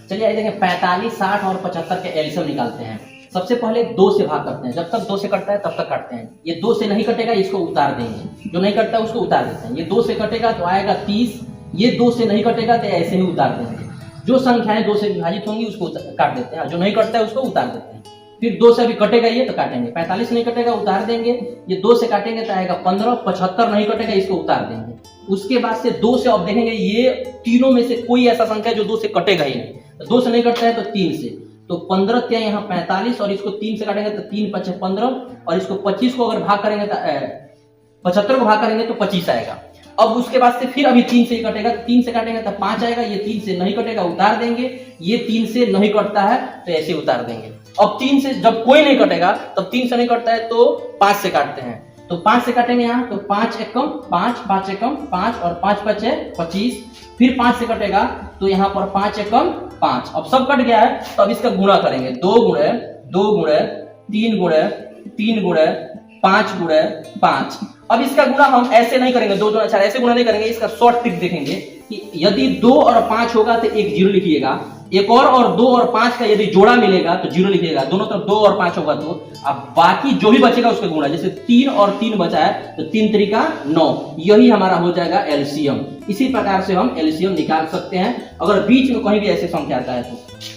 चलिए आइए देखें 45, 60 और 75 के एलसीएम निकालते हैं। सबसे पहले 2 से भाग करते हैं, जब तक 2 से कटता है तब तक काटते हैं। ये 2 से नहीं कटेगा, इसको उतार देंगे, जो नहीं कटता उसको उतार देते हैं। ये 2 से कटेगा तो आएगा 30, ये 2 से नहीं कटेगा तो ऐसे ही उतार देंगे। जो संख्याएं 2 से विभाजित होंगी उसको काट देते हैं, जो नहीं कटता है उसको उतार देते हैं। फिर 2 से अभी कटेगा ये तो काटेंगे, 45 नहीं कटेगा उतार देंगे, ये 2 से काटेंगे तो आएगा 15, 75 नहीं कटेगा इसको उतार देंगे। उसके बाद से 2 से अब देखेंगे ये तीनों में से कोई ऐसा संख्या जो 2 से कटेगा ही नहीं, तो 2 से नहीं कटता है तो 3 से, तो 15 क्या यहाँ 45 और इसको 3 से काटेंगे तो 3 5 15 और इसको 25 को अगर भाग करेंगे तो 75 को भाग करेंगे तो 25 आएगा। अब उसके बाद से फिर अभी 3 से ही कटेगा, 3 से काटेंगे तो 5 आएगा, ये 3 से नहीं कटेगा उतार देंगे, ये 3 से नहीं कटता है तो ऐसे उतार देंगे। अब 3 से जब कोई नहीं कटेगा तब 3 से नहीं कटता है तो 5 से काटते हैं, तो 5 से काटेंगे यहाँ तो 5 एकम 5, 5 एकम 5 और 5 5 है 25, फिर 5 से कटेगा तो यहाँ पर 5 एकम 5। अब सब कट गया है तो अब इसका गुणा करेंगे, 2 गुणे 2 गुणे 3 गुणे 3 गुणे 5 गुणे 5। अब इसका गुणा हम ऐसे नहीं करेंगे, 2 2 4 ऐसे गुणा नहीं करेंगे, इसका शॉर्ट ट्रिक देखेंगे कि यदि 2 और 5 होगा तो एक 0 लिखिएगा, एक और 2 और 5 का यदि जोड़ा मिलेगा तो 0 लिखिएगा, दोनों तरफ 2 और 5 होगा तो अब बाकी जो भी बचेगा उसका गुणा, जैसे 3 और 3 बचा है तो 3 त्रिका 9, यही हमारा हो जाएगा एलसीएम। इसी प्रकार से हम एलसीएम निकाल सकते हैं अगर बीच में कहीं भी ऐसे संख्या आता है तो।